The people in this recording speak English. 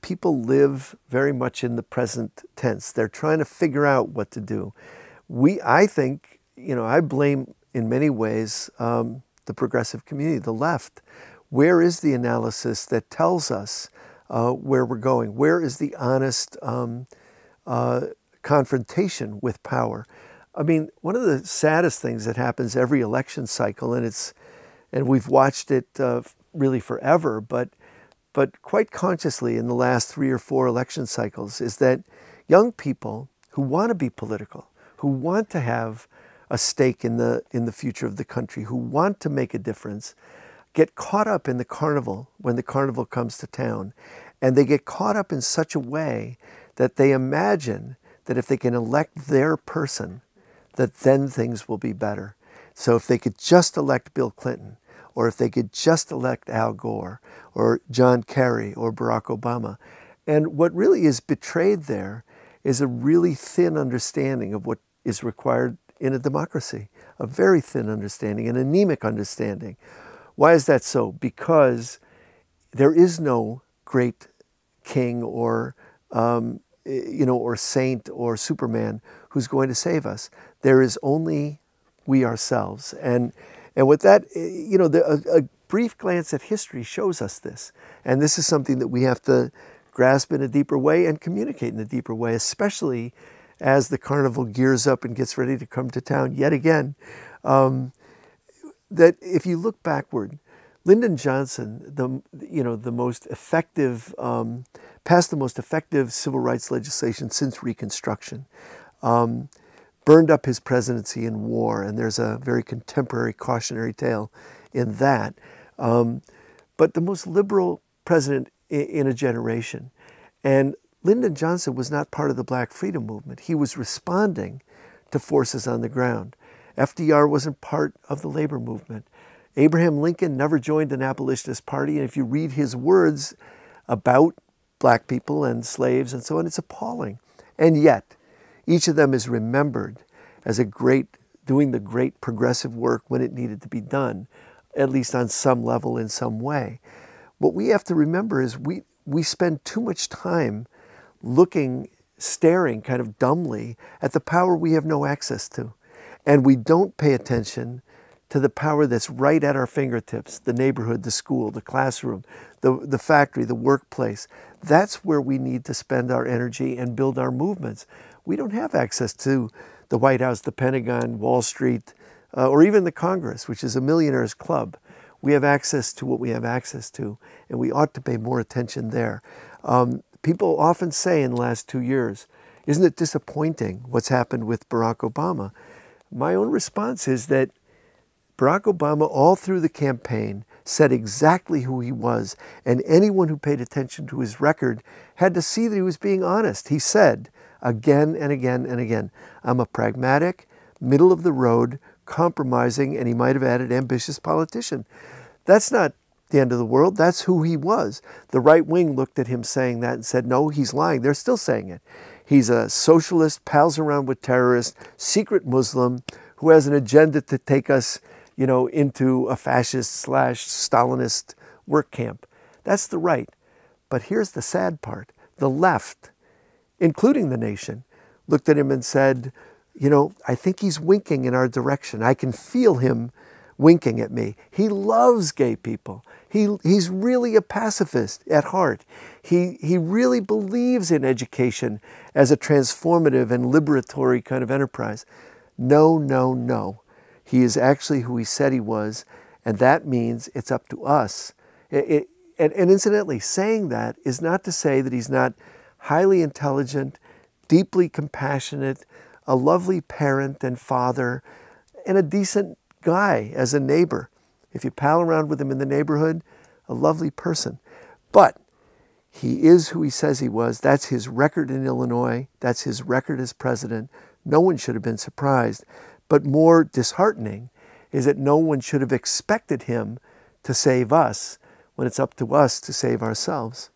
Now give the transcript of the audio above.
people live very much in the present tense. They're trying to figure out what to do. I think, I blame in many ways the progressive community, the left. Where is the analysis that tells us where we're going? Where is the honest confrontation with power? I mean, one of the saddest things that happens every election cycle, and we've watched it really forever, but quite consciously in the last 3 or 4 election cycles, is that young people who want to be political, who want to have a stake in the future of the country, who want to make a difference, get caught up in the carnival when the carnival comes to town. And they get caught up in such a way that they imagine that if they can elect their person, that then things will be better. So if they could just elect Bill Clinton, or if they could just elect Al Gore, or John Kerry, or Barack Obama. And what really is betrayed there is a really thin understanding of what is required in a democracy, a very thin understanding, an anemic understanding. Why is that so? Because there is no great king or or saint or Superman who's going to save us. There is only we ourselves. And with that, a brief glance at history shows us this. And this is something that we have to grasp in a deeper way and communicate in a deeper way, especially as the carnival gears up and gets ready to come to town yet again. That if you look backward, Lyndon Johnson, the most effective, passed the most effective civil rights legislation since Reconstruction, burned up his presidency in war, and there's a very contemporary cautionary tale in that. But the most liberal president in a generation. And Lyndon Johnson was not part of the Black freedom movement. He was responding to forces on the ground. FDR wasn't part of the labor movement. Abraham Lincoln never joined an abolitionist party, and if you read his words about black people and slaves and so on, it's appalling. And yet, each of them is remembered as doing the great progressive work when it needed to be done, at least on some level in some way. What we have to remember is we spend too much time staring kind of dumbly at the power we have no access to. And we don't pay attention to the power that's right at our fingertips, the neighborhood, the school, the classroom, the factory, the workplace. That's where we need to spend our energy and build our movements. We don't have access to the White House, the Pentagon, Wall Street, or even the Congress, which is a millionaire's club. We have access to what we have access to, and we ought to pay more attention there. People often say in the last 2 years, isn't it disappointing what's happened with Barack Obama? My own response is that Barack Obama, all through the campaign, said exactly who he was, and anyone who paid attention to his record had to see that he was being honest. He said again and again and again, I'm a pragmatic, middle-of-the-road, compromising, and he might have added ambitious politician. That's not the end of the world. That's who he was. The right wing looked at him saying that and said, no, he's lying. They're still saying it. He's a socialist, pals around with terrorists, secret Muslim, who has an agenda to take us, into a fascist/Stalinist work camp. That's the right. But here's the sad part. The left, including the nation, looked at him and said, I think he's winking in our direction. I can feel him winking at me. He loves gay people. He's really a pacifist at heart. He really believes in education as a transformative and liberatory kind of enterprise. No, no, no. He is actually who he said he was, and that means it's up to us. And incidentally, saying that is not to say that he's not highly intelligent, deeply compassionate, a lovely parent and father, and a decent guy as a neighbor. If you pal around with him in the neighborhood, a lovely person. But he is who he says he was. That's his record in Illinois. That's his record as president. No one should have been surprised. But more disheartening is that no one should have expected him to save us when it's up to us to save ourselves.